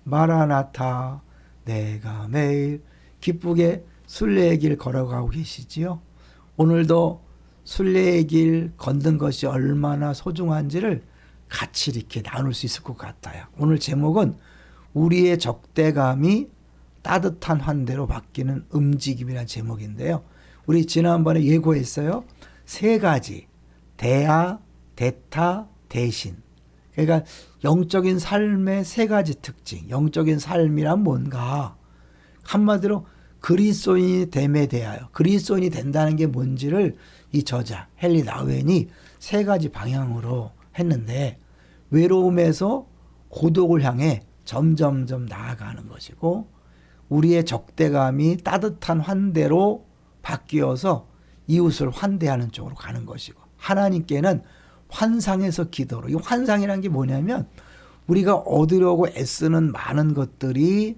마라나타 내가 매일 기쁘게 순례의 길 걸어가고 계시지요. 오늘도 순례의 길 걷는 것이 얼마나 소중한지를 같이 이렇게 나눌 수 있을 것 같아요. 오늘 제목은 우리의 적대감이 따뜻한 환대로 바뀌는 움직임이라는 제목인데요. 우리 지난번에 예고했어요. 세 가지. 대하, 대타, 대신. 그러니까 영적인 삶의 세 가지 특징. 영적인 삶이란 뭔가. 한마디로 그리스도인이 됨에 대하여 그리스도인이 된다는 게 뭔지를 이 저자 헨리 나우엔이 세 가지 방향으로 했는데, 외로움에서 고독을 향해 점점점 나아가는 것이고, 우리의 적대감이 따뜻한 환대로 바뀌어서 이웃을 환대하는 쪽으로 가는 것이고, 하나님께는 환상에서 기도로. 이 환상이라는 게 뭐냐면 우리가 얻으려고 애쓰는 많은 것들이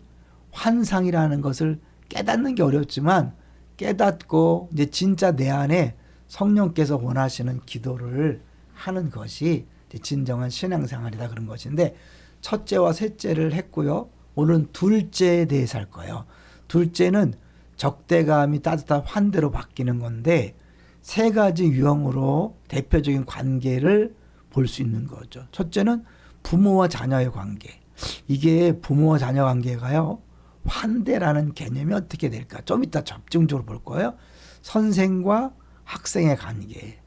환상이라는 것을 깨닫는 게 어렵지만 깨닫고 이제 진짜 내 안에 성령께서 원하시는 기도를 하는 것이 진정한 신앙생활이다, 그런 것인데, 첫째와 셋째를 했고요. 오늘은 둘째에 대해서 할 거예요. 둘째는 적대감이 따뜻한 환대로 바뀌는 건데, 세 가지 유형으로 대표적인 관계를 볼 수 있는 거죠. 첫째는 부모와 자녀의 관계. 이게 부모와 자녀 관계가요, 환대라는 개념이 어떻게 될까? 좀 이따 집중적으로 볼 거예요. 선생과 학생의 관계.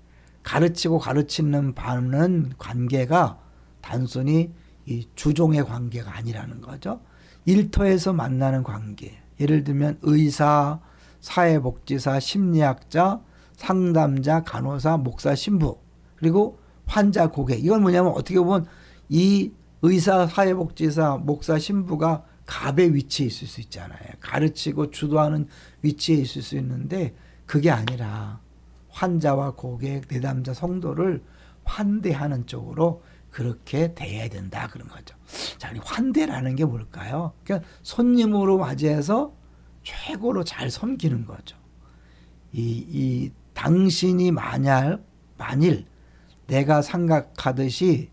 가르치고 가르치는 바는 관계가 단순히 이 주종의 관계가 아니라는 거죠. 일터에서 만나는 관계. 예를 들면 의사, 사회복지사, 심리학자, 상담자, 간호사, 목사, 신부, 그리고 환자, 고객. 이건 뭐냐면 어떻게 보면 이 의사, 사회복지사, 목사, 신부가 갑의 위치에 있을 수 있잖아요. 가르치고 주도하는 위치에 있을 수 있는데, 그게 아니라 환자와 고객, 내담자, 성도를 환대하는 쪽으로 그렇게 대해야 된다, 그런 거죠. 자, 환대라는 게 뭘까요? 그러니까 손님으로 맞이해서 최고로 잘 섬기는 거죠. 이 당신이 만일 내가 생각하듯이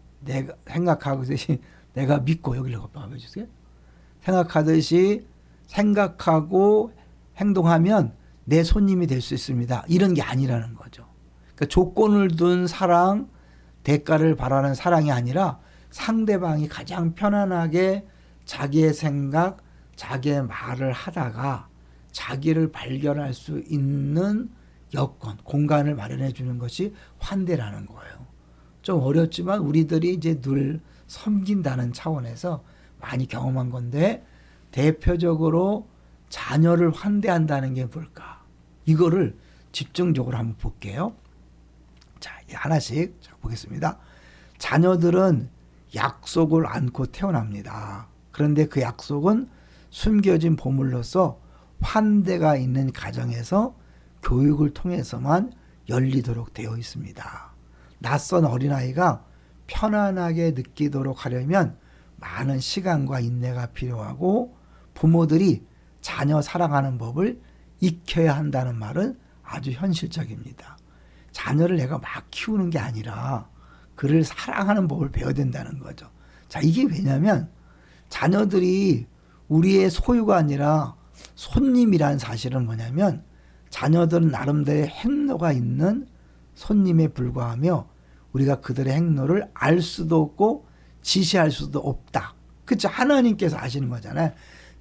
내가 믿고, 여기를 봐주세요. 생각하듯이 생각하고 행동하면 내 손님이 될 수 있습니다. 이런 게 아니라는 거죠. 그러니까 조건을 둔 사랑, 대가를 바라는 사랑이 아니라 상대방이 가장 편안하게 자기의 생각, 자기의 말을 하다가 자기를 발견할 수 있는 여건, 공간을 마련해 주는 것이 환대라는 거예요. 좀 어렵지만 우리들이 이제 늘 섬긴다는 차원에서 많이 경험한 건데, 대표적으로 자녀를 환대한다는 게 뭘까? 이거를 집중적으로 한번 볼게요. 자, 하나씩 보겠습니다. 자녀들은 약속을 안고 태어납니다. 그런데 그 약속은 숨겨진 보물로서 환대가 있는 가정에서 교육을 통해서만 열리도록 되어 있습니다. 낯선 어린아이가 편안하게 느끼도록 하려면 많은 시간과 인내가 필요하고, 부모들이 자녀 사랑하는 법을 익혀야 한다는 말은 아주 현실적입니다. 자녀를 내가 막 키우는 게 아니라 그를 사랑하는 법을 배워야 된다는 거죠. 자, 이게 왜냐면 자녀들이 우리의 소유가 아니라 손님이라는 사실은 뭐냐면, 자녀들은 나름대로의 행로가 있는 손님에 불과하며 우리가 그들의 행로를 알 수도 없고 지시할 수도 없다. 그렇죠? 하나님께서 아시는 거잖아요.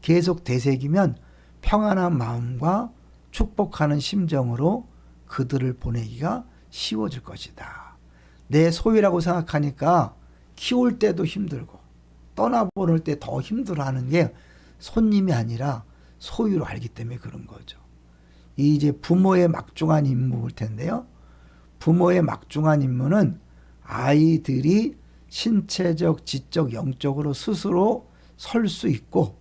계속 되새기면 평안한 마음과 축복하는 심정으로 그들을 보내기가 쉬워질 것이다. 내 소유라고 생각하니까 키울 때도 힘들고 떠나보낼 때 더 힘들어하는 게 손님이 아니라 소유로 알기 때문에 그런 거죠. 이제 부모의 막중한 임무일 텐데요. 부모의 막중한 임무는 아이들이 신체적, 지적, 영적으로 스스로 설 수 있고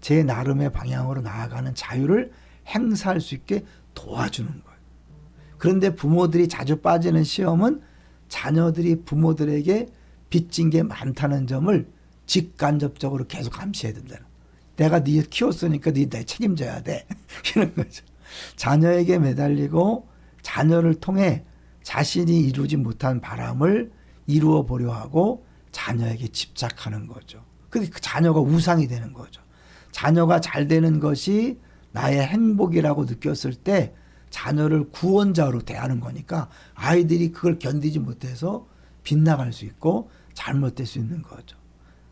제 나름의 방향으로 나아가는 자유를 행사할 수 있게 도와주는 거예요. 그런데 부모들이 자주 빠지는 시험은 자녀들이 부모들에게 빚진 게 많다는 점을 직간접적으로 계속 감시해야 된다는 거예요. 내가 네 키웠으니까 네 책임져야 돼. 이런 거죠. 자녀에게 매달리고 자녀를 통해 자신이 이루지 못한 바람을 이루어 보려 하고 자녀에게 집착하는 거죠. 그 자녀가 우상이 되는 거죠. 자녀가 잘 되는 것이 나의 행복이라고 느꼈을 때 자녀를 구원자로 대하는 거니까 아이들이 그걸 견디지 못해서 빗나갈 수 있고 잘못될 수 있는 거죠.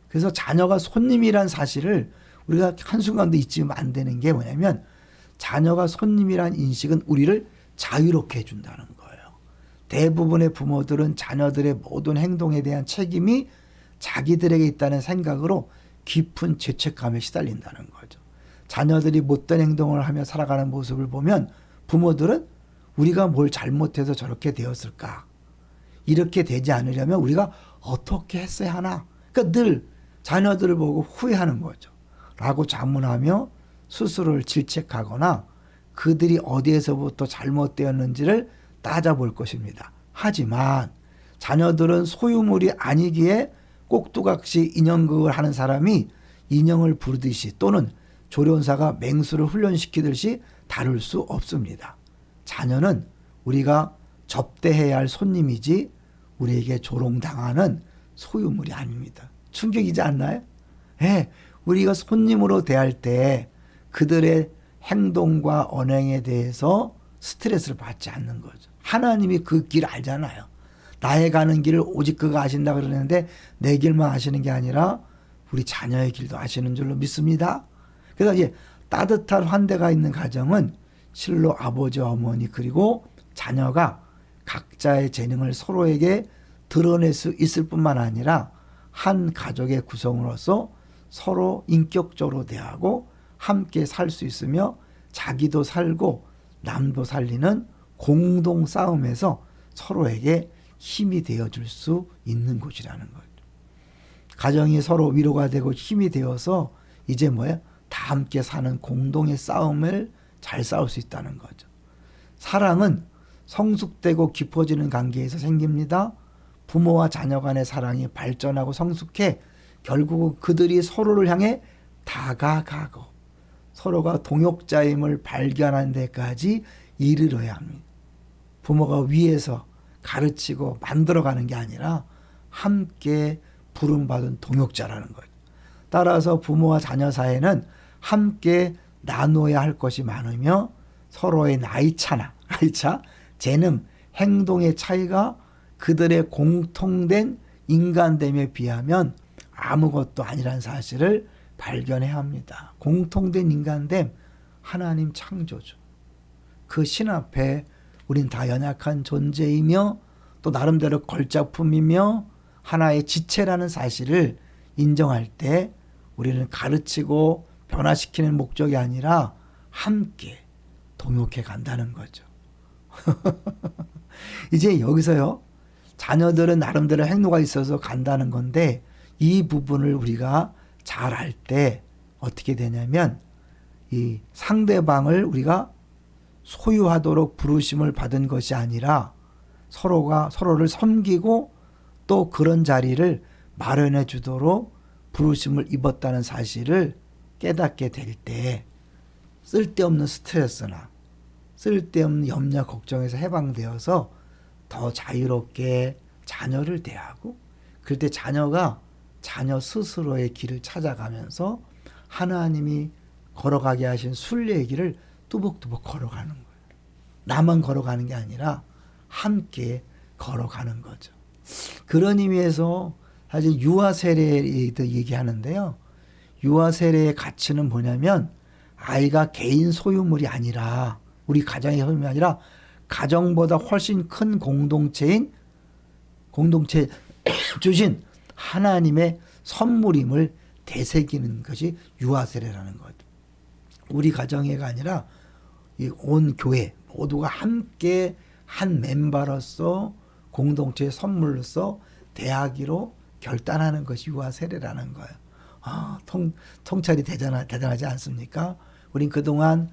그래서 자녀가 손님이란 사실을 우리가 한순간도 잊으면 안 되는 게 뭐냐면 자녀가 손님이란 인식은 우리를 자유롭게 해준다는 거예요. 대부분의 부모들은 자녀들의 모든 행동에 대한 책임이 자기들에게 있다는 생각으로 깊은 죄책감에 시달린다는 거죠. 자녀들이 못된 행동을 하며 살아가는 모습을 보면 부모들은 우리가 뭘 잘못해서 저렇게 되었을까? 이렇게 되지 않으려면 우리가 어떻게 했어야 하나? 그러니까 늘 자녀들을 보고 후회하는 거죠. 라고 자문하며 스스로를 질책하거나 그들이 어디에서부터 잘못되었는지를 따져볼 것입니다. 하지만 자녀들은 소유물이 아니기에 꼭두각시 인형극을 하는 사람이 인형을 부르듯이 또는 조련사가 맹수를 훈련시키듯이 다룰 수 없습니다. 자녀는 우리가 접대해야 할 손님이지 우리에게 조롱당하는 소유물이 아닙니다. 충격이지 않나요? 네, 우리가 손님으로 대할 때 그들의 행동과 언행에 대해서 스트레스를 받지 않는 거죠. 하나님이 그 길 알잖아요. 나의 가는 길을 오직 그가 아신다 그러는데 내 길만 아시는 게 아니라 우리 자녀의 길도 아시는 줄로 믿습니다. 그래서 이제 따뜻한 환대가 있는 가정은 실로 아버지와 어머니 그리고 자녀가 각자의 재능을 서로에게 드러낼 수 있을 뿐만 아니라 한 가족의 구성으로서 서로 인격적으로 대하고 함께 살 수 있으며 자기도 살고 남도 살리는 공동 싸움에서 서로에게 힘이 되어줄 수 있는 곳이라는 거죠. 가정이 서로 위로가 되고 힘이 되어서 이제 뭐야? 다 함께 사는 공동의 싸움을 잘 싸울 수 있다는 거죠. 사랑은 성숙되고 깊어지는 관계에서 생깁니다. 부모와 자녀 간의 사랑이 발전하고 성숙해 결국은 그들이 서로를 향해 다가가고 서로가 동역자임을 발견하는 데까지 이르러야 합니다. 부모가 위에서 가르치고 만들어가는 게 아니라 함께 부름받은 동역자라는 거예요. 따라서 부모와 자녀 사이에는 함께 나눠야 할 것이 많으며 서로의 나이차, 재능, 행동의 차이가 그들의 공통된 인간됨에 비하면 아무것도 아니라는 사실을 발견해야 합니다. 공통된 인간됨, 하나님 창조주. 그 신 앞에 우린 다 연약한 존재이며 또 나름대로 걸작품이며 하나의 지체라는 사실을 인정할 때 우리는 가르치고 변화시키는 목적이 아니라 함께 동역해 간다는 거죠. 이제 여기서요. 자녀들은 나름대로 행로가 있어서 간다는 건데 이 부분을 우리가 잘 알 때 어떻게 되냐면 이 상대방을 우리가 소유하도록 부르심을 받은 것이 아니라 서로가 서로를 섬기고 또 그런 자리를 마련해 주도록 부르심을 입었다는 사실을 깨닫게 될 때 쓸데없는 스트레스나 쓸데없는 염려 걱정에서 해방되어서 더 자유롭게 자녀를 대하고 그럴 때 자녀가 자녀 스스로의 길을 찾아가면서 하나님이 걸어가게 하신 순례의 길을 뚜벅뚜벅 걸어가는 거예요. 나만 걸어가는 게 아니라 함께 걸어가는 거죠. 그런 의미에서 사실 유아 세례도 얘기하는데요. 유아 세례의 가치는 뭐냐면 아이가 개인 소유물이 아니라 우리 가정의 소유물이 아니라 가정보다 훨씬 큰 공동체 주신 하나님의 선물임을 되새기는 것이 유아 세례라는 것. 우리 가정회가 아니라 온 교회 모두가 함께 한 멤버로서 공동체의 선물로서 대하기로 결단하는 것이 유아 세례라는 거예요. 통찰이 대단하지 않습니까? 우린 그동안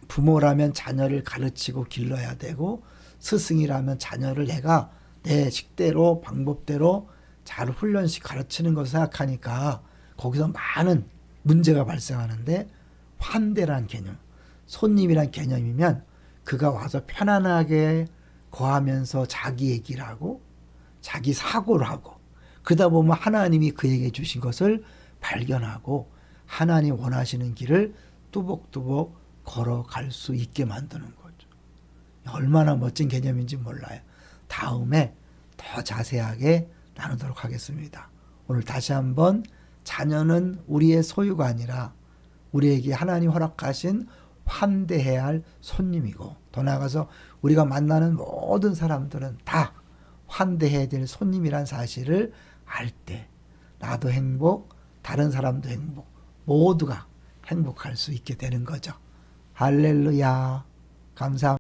부모라면 자녀를 가르치고 길러야 되고 스승이라면 자녀를 내가 내 식대로 방법대로 잘 훈련식 가르치는 것을 생각하니까 거기서 많은 문제가 발생하는데 환대란 개념, 손님이란 개념이면 그가 와서 편안하게 거하면서 자기 얘기를 하고 자기 사고를 하고 그러다 보면 하나님이 그에게 주신 것을 발견하고 하나님 원하시는 길을 뚜벅뚜벅 걸어갈 수 있게 만드는 거죠. 얼마나 멋진 개념인지 몰라요. 다음에 더 자세하게 나누도록 하겠습니다. 오늘 다시 한번 자녀는 우리의 소유가 아니라 우리에게 하나님 허락하신 환대해야 할 손님이고, 더 나아가서 우리가 만나는 모든 사람들은 다 환대해야 될 손님이란 사실을 알 때 나도 행복, 다른 사람도 행복, 모두가 행복할 수 있게 되는 거죠. 할렐루야. 감사합니다.